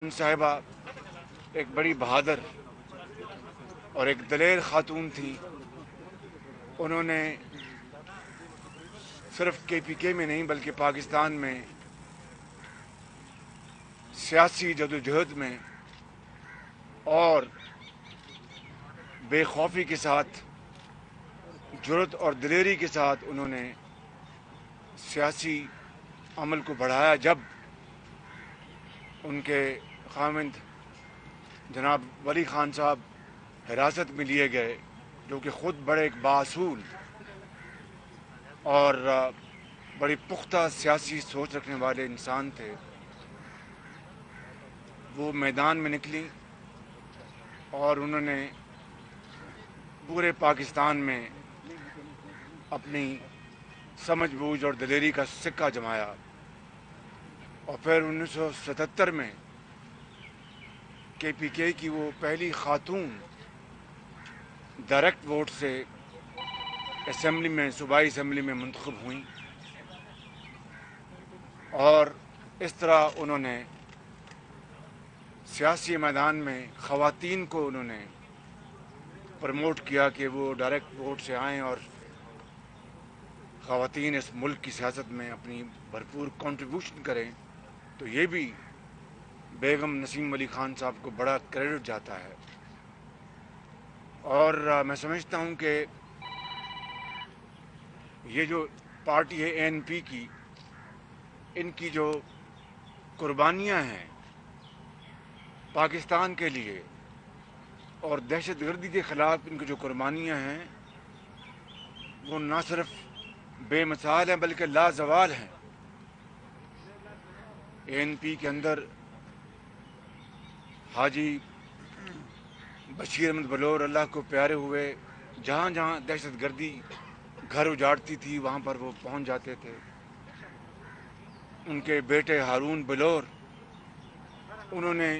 साहिबा एक बड़ी बहादुर और एक दलेर खातून थी। उन्होंने सिर्फ KPK में नहीं बल्कि पाकिस्तान में सियासी जदोजहद में और बेखौफी के साथ, जुर्रत और दिलेरी के साथ उन्होंने सियासी अमल को बढ़ाया। जब उनके खामिंद जनाब वली खान साहब हिरासत में लिए गए, जो कि ख़ुद बड़े एक बासूल और बड़ी पुख्ता सियासी सोच रखने वाले इंसान थे, वो मैदान में निकली और उन्होंने पूरे पाकिस्तान में अपनी समझ बूझ और दिलेरी का सिक्का जमाया। और फिर 1977 में KPK की वो पहली खातून डायरेक्ट वोट से असेंबली में, सूबाई असेंबली में मुंतखब हुई और इस तरह उन्होंने सियासी मैदान में ख़वातीन को उन्होंने प्रमोट किया कि वो डायरेक्ट वोट से आएँ और ख़वातीन इस मुल्क की सियासत में अपनी भरपूर कंट्रीब्यूशन करें। तो ये भी बेगम नसीम अली खान साहब को बड़ा क्रेडिट जाता है। और मैं समझता हूँ कि ये जो पार्टी है ANP की, इनकी जो कुर्बानियाँ हैं पाकिस्तान के लिए और दहशतगर्दी के ख़िलाफ़ इनकी जो कुर्बानियाँ हैं वो न सिर्फ बेमिसाल हैं बल्कि लाजवाल हैं। ANP के अंदर हाजी बशीर अहमद बलोर अल्लाह को प्यारे हुए, जहाँ जहाँ दहशतगर्दी घर उजाड़ती थी वहाँ पर वो पहुँच जाते थे। उनके बेटे हारून बलोर, उन्होंने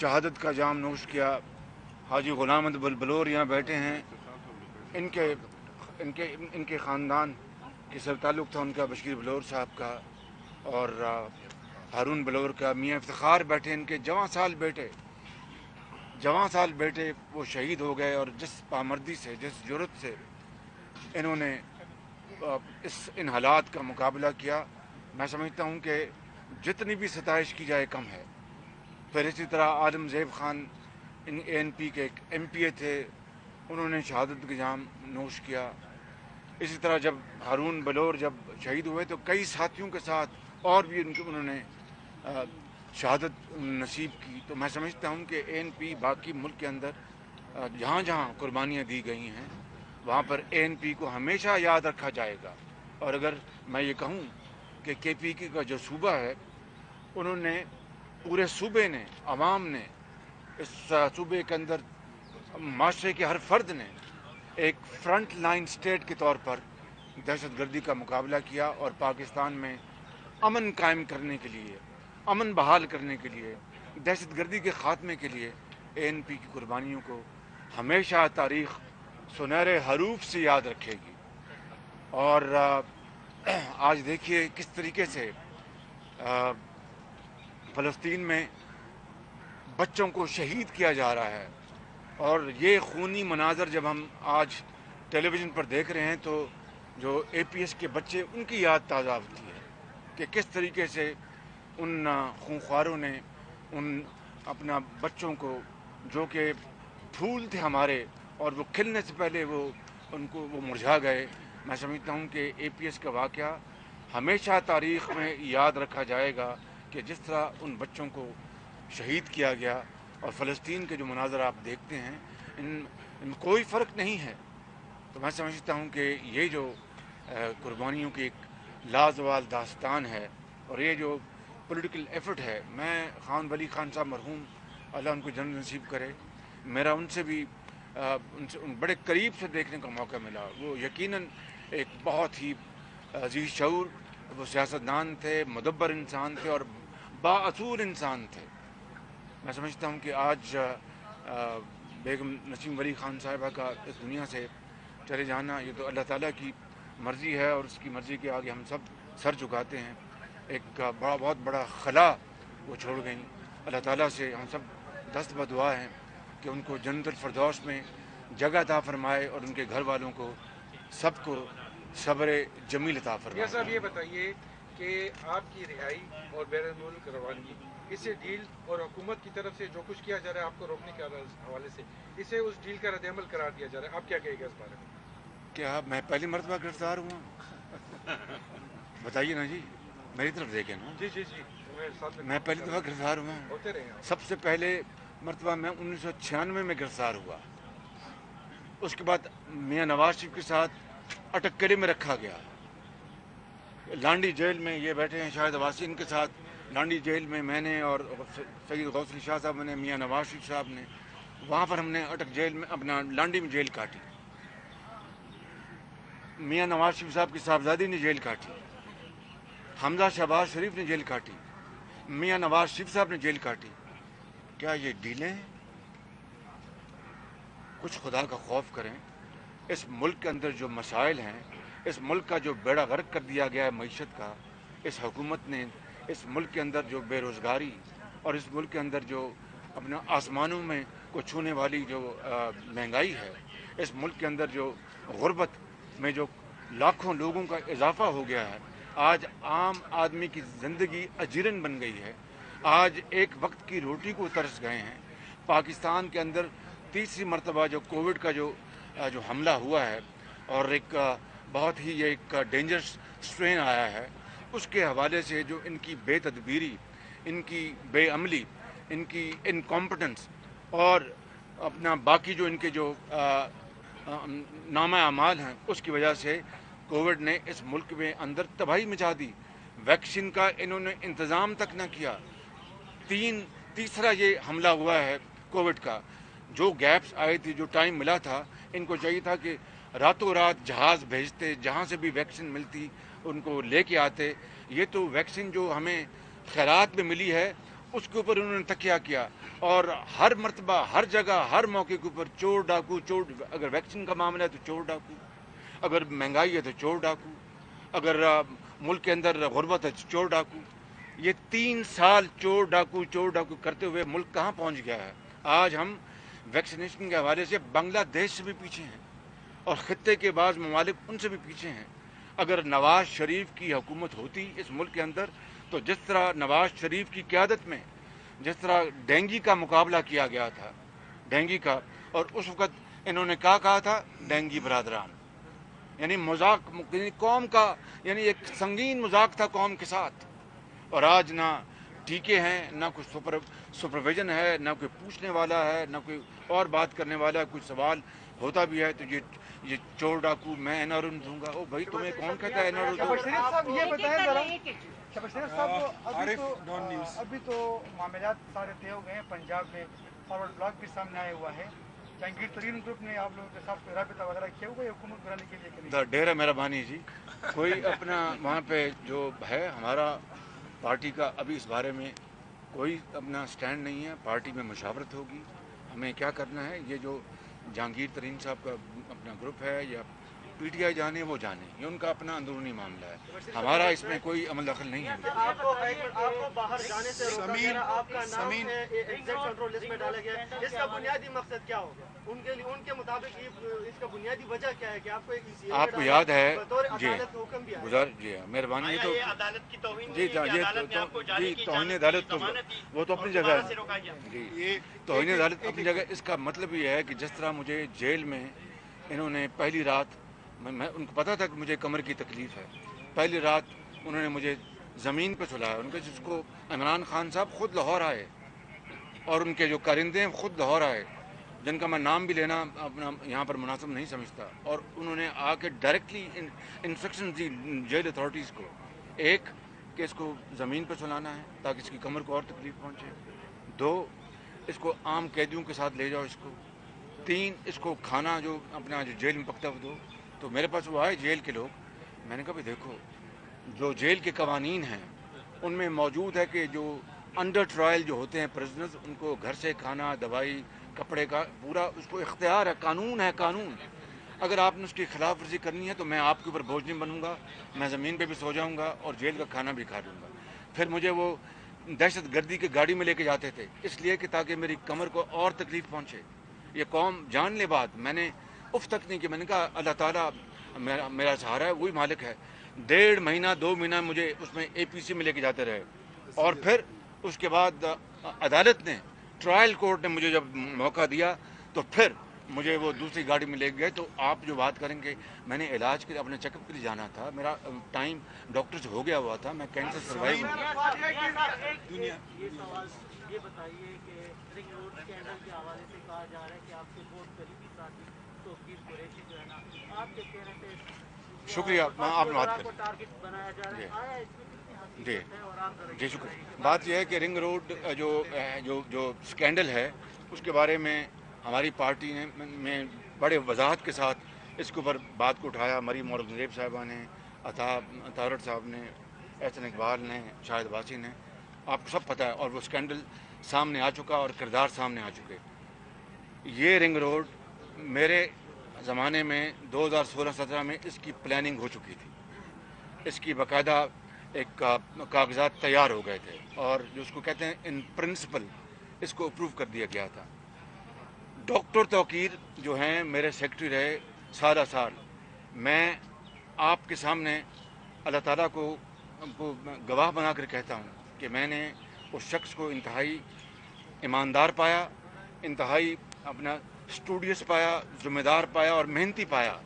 शहादत का जाम नोश किया। हाजी गुलाम अहमद बलोर यहाँ बैठे हैं, इनके इनके इनके ख़ानदान के सब ताल्लुक़ था उनका बशीर बलोर साहब का और हारून बलोर का। मियाँ इफ्तिखार बैठे, इनके जवां साल बेटे वो शहीद हो गए। और जिस पामर्दी से, जिस जुर्रत से इन्होंने इन हालात का मुकाबला किया, मैं समझता हूँ कि जितनी भी सताइश की जाए कम है। फिर इसी तरह आलम ज़ेब खान ANP के एक MPA थे, उन्होंने शहादत का जाम नोश किया। इसी तरह जब हारून बलोर जब शहीद हुए तो कई साथियों के साथ और भी उन्होंने शहादत नसीब की। तो मैं समझता हूँ कि ANP बाकी मुल्क के अंदर जहाँ जहाँ कुर्बानियाँ दी गई हैं वहाँ पर ANP को हमेशा याद रखा जाएगा। और अगर मैं ये कहूँ कि KPK का जो सूबा है, उन्होंने पूरे सूबे ने, अवाम ने, इस सूबे के अंदर माशरे के हर फर्द ने एक फ्रंट लाइन स्टेट के तौर पर दहशतगर्दी का मुकाबला किया और पाकिस्तान में अमन कायम करने के लिए, अमन बहाल करने के लिए, दहशतगर्दी के ख़ात्मे के लिए ANP की कुर्बानियों को हमेशा तारीख़ सुनहरे हरूफ से याद रखेगी। और आज देखिए किस तरीके से फ़लस्तीन में बच्चों को शहीद किया जा रहा है। और ये खूनी मनाजर जब हम आज टेलीविज़न पर देख रहे हैं तो जो APS के बच्चे, उनकी याद ताज़ा होती है कि किस तरीके से उन खूंखारों ने उन अपना बच्चों को, जो कि फूल थे हमारे और वो खिलने से पहले वो मुरझा गए। मैं समझता हूँ कि APS का वाक़या हमेशा तारीख़ में याद रखा जाएगा कि जिस तरह उन बच्चों को शहीद किया गया। और फ़लस्तीन के जो मनाज़र आप देखते हैं, इन कोई फ़र्क नहीं है। तो मैं समझता हूँ कि ये जो कुर्बानियों की एक लाजवाल दास्तान है और ये जो पॉलिटिकल एफर्ट है, मैं खान वली खान साहब मरहूम, अल्लाह उनको जन्नत नसीब करे, मेरा उनसे भी उनसे बड़े करीब से देखने का मौका मिला। वो यकीनन एक बहुत ही अजीज़ शऊर, वो सियासतदान थे, मुदब्बर इंसान थे और बाअसूल इंसान थे। मैं समझता हूँ कि आज बेगम नसीम वली खान साहिबा का इस दुनिया से चले जाना, ये तो अल्लाह ताला की मर्ज़ी है और उसकी मर्ज़ी के आगे हम सब सर झुकाते हैं। एक बहुत बड़ा खला वो छोड़ गई اللہ تعالیٰ سے ہم سب دست بدعا ہیں کہ ان کو جنت الفردوس میں جگہ عطا فرمائے اور ان کے گھر والوں کو سب کو صبر جمیل عطا میاں فرمائے. صاحب یہ بتائیے کہ آپ کی رہائی اور بیرون ملک روانگی، اسے ڈیل اور حکومت کی طرف سے جو کچھ کیا جا رہا ہے آپ کو روکنے کے حوالے سے، اسے اس ڈیل کا رد عمل قرار دیا جا رہا ہے، آپ کیا کہے گا اس بارے میں؟ کیا میں پہلی مرتبہ گرفتار ہوا؟ بتائیے نا جی، میری طرف دیکھیں نا. جی جی جی، ساتھ میں پہلی دفعہ گرفتار ہوا ہوں. ہوتے رہے آپ. سب سے پہلے مرتبہ میں 1996 میں گرفتار ہوا. اس کے بعد میاں نواز شریف کے ساتھ اٹک کرے میں رکھا گیا. لانڈی جیل میں یہ بیٹھے ہیں شاہد عباسی، ان کے ساتھ لانڈی جیل میں نے اور سید غوث علی شاہ صاحب نے، میاں نواز شریف صاحب نے، وہاں پر ہم نے اٹک جیل میں اپنا لانڈی میں جیل کاٹی. میاں نواز شریف صاحب کی صاحبزادی نے جیل کاٹی، حمزہ شہباز شریف نے جیل کاٹی، میاں نواز شریف صاحب نے جیل کاٹی. کیا یہ ڈیلیں ہیں؟ کچھ خدا کا خوف کریں. اس ملک کے اندر جو مسائل ہیں، اس ملک کا جو بیڑا غرق کر دیا گیا ہے معیشت کا، اس حکومت نے اس ملک کے اندر جو بے روزگاری اور اس ملک کے اندر جو اپنا آسمانوں میں کو چھونے والی جو مہنگائی ہے، اس ملک کے اندر جو غربت میں جو لاکھوں لوگوں کا اضافہ ہو گیا ہے، آج عام آدمی کی زندگی اجیرن بن گئی ہے. آج ایک وقت کی روٹی کو ترس گئے ہیں. پاکستان کے اندر تیسری مرتبہ جو کووڈ کا جو حملہ ہوا ہے اور ایک بہت ہی یہ ایک ڈینجرس سٹرین آیا ہے، اس کے حوالے سے جو ان کی بے تدبیری، ان کی بے عملی، ان کی انکمپٹنس اور اپنا باقی جو ان کے جو نامہ اعمال ہیں، اس کی وجہ سے کووڈ نے اس ملک میں اندر تباہی مچا دی. ویکسین کا انہوں نے انتظام تک نہ کیا. تیسرا یہ حملہ ہوا ہے کووڈ کا. جو گیپس آئے تھے، جو ٹائم ملا تھا، ان کو چاہیے تھا کہ راتوں رات جہاز بھیجتے، جہاں سے بھی ویکسین ملتی ان کو لے کے آتے. یہ تو ویکسین جو ہمیں خیرات میں ملی ہے، اس کے اوپر انہوں نے تکیہ کیا اور ہر مرتبہ، ہر جگہ، ہر موقع کے اوپر چور ڈاکو، اگر ویکسین کا معاملہ ہے تو چور ڈاکو، اگر مہنگائی ہے تو چور ڈاکو، اگر ملک کے اندر غربت ہے تو چور ڈاکو. یہ 3 سال چور ڈاکو کرتے ہوئے ملک کہاں پہنچ گیا ہے. آج ہم ویکسینیشن کے حوالے سے بنگلہ دیش سے بھی پیچھے ہیں اور خطے کے بعض ممالک ان سے بھی پیچھے ہیں. اگر نواز شریف کی حکومت ہوتی اس ملک کے اندر، تو جس طرح نواز شریف کی قیادت میں جس طرح ڈینگی کا مقابلہ کیا گیا تھا، ڈینگی کا، اور اس وقت انہوں نے کہا تھا ڈینگی برادران، یعنی مذاق، یعنی قوم کا، یعنی ایک سنگین مذاق تھا قوم کے ساتھ. اور آج نہ ٹیکے ہیں، نہ کوئی سپرویژن ہے، نہ کوئی پوچھنے والا ہے، نہ کوئی اور بات کرنے والا ہے. کوئی سوال ہوتا بھی ہے تو یہ چور ڈاکو میں اینا-رن دوں گا. او بھائی تمہیں کون کہتا ہے اینا-رن دوں؟ شہباز شریف صاحب یہ بتائیں ذرا، شہباز شریف صاحب ابھی تو معاملات سارے طے ہو گئے ہیں. پنجاب میں فارورڈ بلاک بھی سامنے آیا ہوا ہے. جہانگیر ترین گروپ نے آپ لوگوں کے ساتھ رابطہ وغیرہ کیا ہوا ہے حکومت بنانے کے لیے؟ ڈیرہ مہربانی جی، کوئی اپنا وہاں پہ جو ہے ہمارا پارٹی کا ابھی اس بارے میں کوئی اپنا سٹینڈ نہیں ہے. پارٹی میں مشاورت ہوگی ہمیں کیا کرنا ہے. یہ جو جہانگیر ترین صاحب کا اپنا گروپ ہے یا پی ٹی آئی جانے وہ جانے، یہ ان کا اپنا اندرونی معاملہ ہے. ہمارا اس میں کوئی عمل دخل نہیں ہے. آپ کو باہر جانے سے روکا گیا، آپ کا نام ایگزیکٹ کنٹرول لسٹ میں ڈالا گیا ہے. اس کا بنیادی مقصد کیا ہوگا ان کے لیے؟ ان کے مطابق اس کا بنیادی وجہ کیا ہے کہ آپ کو ایک آپ کو یاد ہے جی حکم بھی گزار جی مہربانی تو عدالت کی توہین جی توہین عدالت تو وہ تو اپنی جگہ ہے جی. توہین عدالت اپنی جگہ. اس کا مطلب یہ ہے کہ جس طرح مجھے جیل میں انہوں نے پہلی رات، میں ان کو پتا تھا کہ مجھے کمر کی تکلیف ہے، پہلی رات انہوں نے مجھے زمین پہ سلایا. ان کے جس کو عمران خان صاحب خود لاہور آئے اور ان کے جو کارندے ہیں خود لاہور آئے، جن کا میں نام بھی لینا اپنا یہاں پر مناسب نہیں سمجھتا. اور انہوں نے آ کے ڈائریکٹلی انسٹرکشن دی جیل اتھارٹیز کو. ایک کہ اس کو زمین پہ سلانا ہے تاکہ اس کی کمر کو اور تکلیف پہنچے. 2 اس کو عام قیدیوں کے ساتھ لے جاؤ اس کو. 3 اس کو کھانا جو اپنا جو جیل میں پکتا وہ دو. تو میرے پاس وہ آئے جیل کے لوگ. میں نے کہا بھائی دیکھو جو جیل کے قوانین ہیں ان میں موجود ہے کہ جو انڈر ٹرائل جو ہوتے ہیں پرزنرز، ان کو گھر سے کھانا، دوائی، کپڑے کا پورا اس کو اختیار ہے. قانون ہے، قانون. اگر آپ نے اس کی خلاف ورزی کرنی ہے تو میں آپ کے اوپر بوجھ نہیں بنوں گا، میں زمین پہ بھی سو جاؤں گا اور جیل کا کھانا بھی کھا لوں گا. پھر مجھے وہ दहशत गर्दी की गाड़ी में लेके जाते थे, इसलिए कि ताकि मेरी कमर को और तकलीफ पहुंचे। ये कौम जान ले बात, मैंने उफ तक नहीं की। मैंने कहा अल्लाह ताला मेरा सहारा है, वही मालिक है। 1.5 महीना 2 महीना मुझे उसमें APC में लेके जाते रहे, और फिर उसके बाद अदालत ने, ट्रायल कोर्ट ने मुझे जब मौका दिया तो फिर मुझे वो दूसरी गाड़ी में ले गए। तो आप जो बात करेंगे, मैंने इलाज के लिए अपने चेकअप के लिए जाना था, मेरा टाइम डॉक्टर से हो गया हुआ था, मैं कैंसर सर्वाइव ये सवाल ये बताइए कि रिंग रोड स्कैंडल के हवाले से कहा जा रहा है कि आपके बहुत करीबी साथी तौकीर कुरैशी जो है ना, आपके कहने पे शुक्रिया, आपने बात को टारगेट बनाया जा रहा है, आया इसमें कितनी हकीकत है और आप जी शुक्रिया। बात यह है कि रिंग रोड जो स्कैंडल है उसके बारे में हमारी पार्टी ने बड़े वजाहत के साथ इसके ऊपर बात को उठाया। मरीम औरंगजेब साहिबा ने, अतारट साहब ने, एहसन इकबाल ने, शाहिद वासी ने, आपको सब पता है। और वो स्कैंडल सामने आ चुका और किरदार सामने आ चुके। ये रिंग रोड मेरे ज़माने में 2016-17 में इसकी प्लानिंग हो चुकी थी, इसकी बाकायदा एक कागजात तैयार हो गए थे, और जो उसको कहते हैं इन प्रिंसिपल, इसको अप्रूव कर दिया गया था। डॉक्टर तौकीर जो हैं मेरे सेक्रेटरी रहे सारा साल। मैं आपके सामने अल्लाह ताला को गवाह बना कर कहता हूँ कि मैंने उस शख्स को इंतहाई ईमानदार पाया, इंतहाई अपना स्टूडियस पाया, ज़िम्मेदार पाया और मेहनती पाया।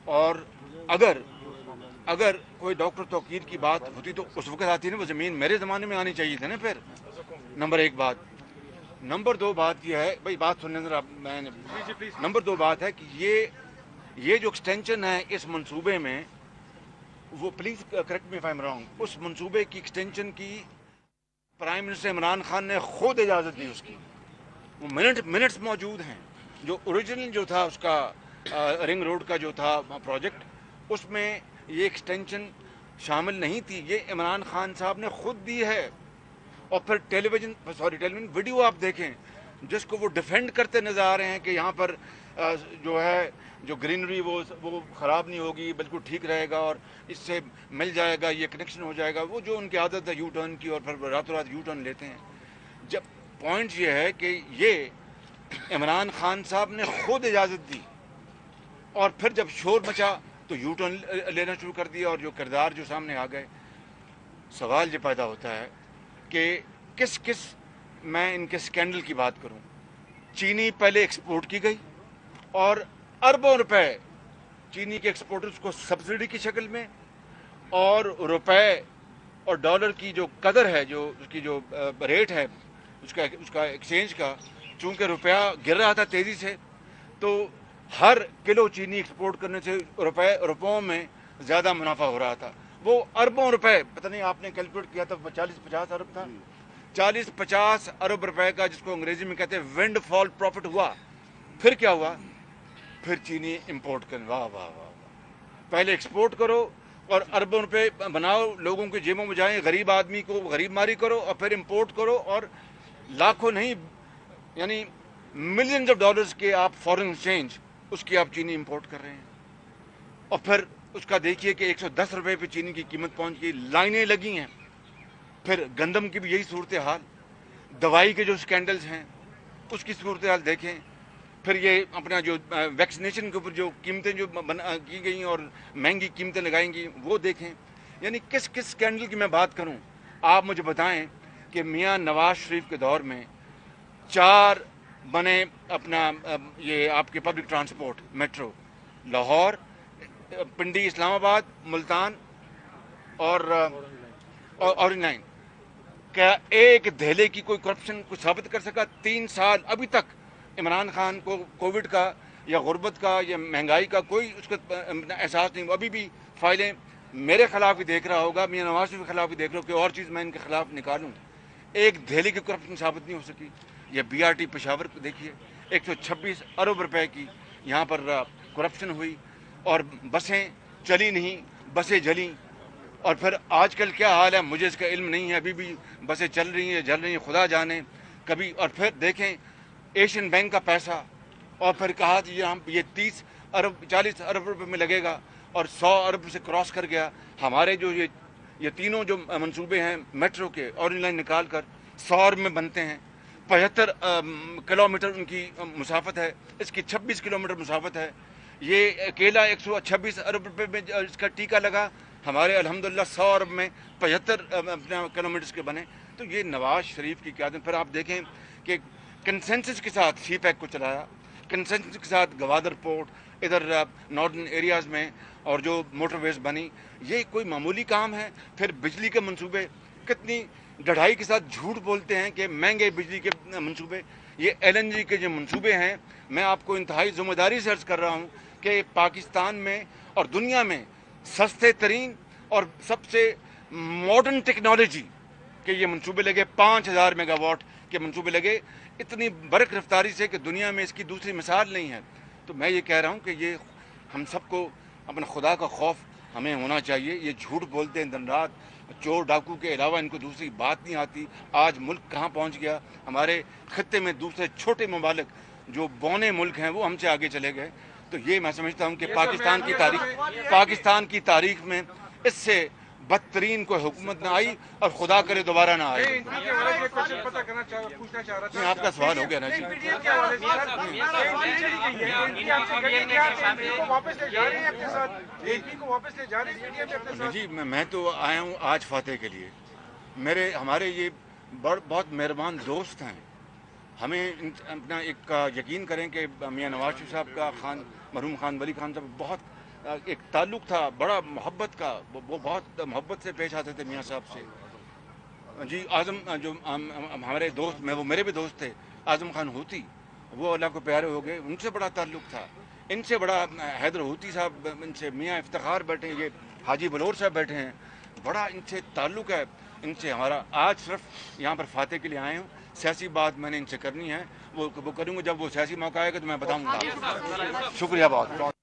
और अगर कोई डॉक्टर तौकीर की बात होती तो उस वक्त आती ना, वो ज़मीन मेरे ज़माने में आनी चाहिए थी ना। फिर नंबर 1 बात। नंबर 2 बात यह है, भाई बात सुनने जरा, मैंने नंबर 2 बात है कि ये जो एक्सटेंशन है इस मंसूबे में, वो please correct me if I am wrong, उस मंसूबे की एक्सटेंशन की प्राइम मिनिस्टर इमरान खान ने खुद इजाज़त दी उसकी। वो मिनट्स मौजूद हैं। जो ओरिजिनल जो था उसका रिंग रोड का जो था प्रोजेक्ट, उसमें ये एक्सटेंशन शामिल नहीं थी, ये इमरान खान साहब ने खुद दी है। और फिर टेलीविज़न वीडियो आप देखें जिसको वो डिफेंड करते नज़र आ रहे हैं कि यहाँ पर जो है जो ग्रीनरी वो ख़राब नहीं होगी, बिल्कुल ठीक रहेगा और इससे मिल जाएगा, ये कनेक्शन हो जाएगा। वो जो उनकी आदत है यू टर्न की, और फिर रातों रात यू टर्न लेते हैं। जब पॉइंट ये है कि ये इमरान खान साहब ने खुद इजाज़त दी, और फिर जब शोर मचा तो यू टर्न लेना शुरू कर दिया, और जो किरदार जो सामने आ गए। सवाल ये पैदा होता है कि किस मैं इनके स्कैंडल की बात करूं। चीनी पहले एक्सपोर्ट की गई, और अरबों रुपए चीनी के एक्सपोर्टर्स को सब्सिडी की शक्ल में, और रुपए और डॉलर की जो कदर है, जो उसकी जो रेट है उसका एक्सचेंज का, चूंकि रुपया गिर रहा था तेज़ी से, तो हर किलो चीनी एक्सपोर्ट करने से रुपयों में ज़्यादा मुनाफा हो रहा था। वो अरबों रुपए, पता नहीं आपने कैलकुलेट किया था, 40-50 अरब था, 40-50 अरब रुपए का, जिसको अंग्रेजी में कहते हैं विंड फॉल प्रॉफिट हुआ। फिर क्या हुआ? फिर चीनी इंपोर्ट करने, वाह वाह वाह, पहले एक्सपोर्ट करो और अरबों रुपए बनाओ, लोगों की जेबों में जाएं, गरीब आदमी को गरीब मारी करो, और फिर इंपोर्ट करो, और लाखों नहीं यानी मिलियंस ऑफ डॉलर्स के आप फॉरेन एक्सचेंज उसकी आप चीनी इंपोर्ट कर रहे हैं। और फिर उसका देखिए कि 110 रुपए पे चीनी की कीमत पहुंच गई, लाइनें लगी हैं। फिर गंदम की भी यही सूरत हाल, दवाई के जो स्कैंडल्स हैं उसकी सूरत हाल देखें। फिर ये अपना जो वैक्सीनेशन के ऊपर जो कीमतें जो की गई और महंगी कीमतें लगाएंगी वो देखें। यानी किस स्कैंडल की मैं बात करूं, आप मुझे बताएं कि मियां नवाज शरीफ के दौर में 4 बने अपना ये आपके पब्लिक ट्रांसपोर्ट, मेट्रो, लाहौर, पिंडी, इस्लामाबाद, मुल्तान और ऑरेंज लाइन। क्या एक धेले की कोई करप्शन को साबित कर सका? 3 साल अभी तक इमरान खान को कोविड का या गुर्बत का या महंगाई का कोई उसका एहसास नहीं। अभी भी फाइलें मेरे खिलाफ ही देख रहा होगा, मियां नवाज शरीफ के खिलाफ ही देख रहा हो कि और चीज़ मैं इनके खिलाफ निकालूं। एक धेले की करप्शन साबित नहीं हो सकी। ये BRT पेशावर को देखिए, 126 अरब रुपए की यहाँ पर करप्शन हुई, और बसें चली नहीं, बसें जली। और फिर आजकल क्या हाल है मुझे इसका इल्म नहीं है, अभी भी बसें चल रही हैं, जल रही हैं, खुदा जाने कभी। और फिर देखें एशियन बैंक का पैसा, और फिर कहा कि ये 30 अरब 40 अरब रुपये में लगेगा, और 100 अरब से क्रॉस कर गया। हमारे जो ये ये तीनों जो मंसूबे हैं मेट्रो के ऑरेंज लाइन निकाल कर 100 में बनते हैं। 75 किलोमीटर उनकी मुसाफत है, इसकी 26 किलोमीटर मुसाफत है। ये अकेला 126 अरब रुपये में इसका टीका लगा, हमारे अल्हम्दुलिल्लाह 100 अरब में 75 किलोमीटर के बने। तो ये नवाज शरीफ की क़यादत। फिर आप देखें कि कंसेंसस के साथ सी पैक को चलाया, कंसेंसस के साथ गवादर पोर्ट, इधर नॉर्दर्न एरियाज़ में और जो मोटरवेज बनी, ये कोई मामूली काम है। फिर बिजली के मंसूबे, कितनी ढड़ाई के साथ झूठ बोलते हैं कि महंगे बिजली के मंसूबे। ये LNG के जो मंसूबे हैं, मैं आपको इंतहाई ज़िम्मेदारी से अर्ज़ कर रहा हूँ कि पाकिस्तान में और दुनिया में सस्ते तरीन और सबसे मॉडर्न टेक्नोलॉजी के ये मंसूबे लगे। 5000 मेगावाट के मंसूबे लगे, इतनी बरक रफ्तारी से कि दुनिया में इसकी दूसरी मिसाल नहीं है। तो मैं ये कह रहा हूँ कि ये हम सबको अपने खुदा का खौफ हमें होना चाहिए। ये झूठ बोलते हैं दिन रात, चोर डाकू के अलावा इनको दूसरी बात नहीं आती। आज मुल्क कहाँ पहुँच गया, हमारे खत्ते में दूसरे छोटे ममालिक जो बौने मुल्क हैं वो हमसे आगे चले गए। तो ये मैं समझता हूँ कि पाकिस्तान की तारीख में इससे बदतरीन कोई हुकूमत ना आई और खुदा करे दोबारा ना आए। आपका सवाल हो गया ना जी। जी मैं तो आया हूँ आज फातेह के लिए। हमारे ये बहुत मेहरबान दोस्त हैं। हमें अपना एक यकीन करें कि मियाँ नवाज शरीफ साहब का मरहूम खान वली खान साहब बहुत एक ताल्लुक़ था बड़ा मोहब्बत का। वो बहुत मोहब्बत से पेश आते थे मियाँ साहब से। जी आज़म जो हमारे दोस्त में, वो मेरे भी दोस्त थे, आज़म खान हूती, वो अल्लाह को प्यारे हो गए, उनसे बड़ा ताल्लुक़ था। इनसे बड़ा हैदर हूती साहब, इनसे मियाँ इफ्तिखार बैठे हैं, ये हाजी बलोर साहब बैठे हैं, बड़ा इनसे ताल्लुक़ है इनसे हमारा। आज सिर्फ यहाँ पर फातेह के लिए आए हूँ। सियासी बात मैंने इनसे करनी है, वो करूँगा जब वो सियासी मौका आएगा तो मैं बताऊँगा। शुक्रिया बहुत।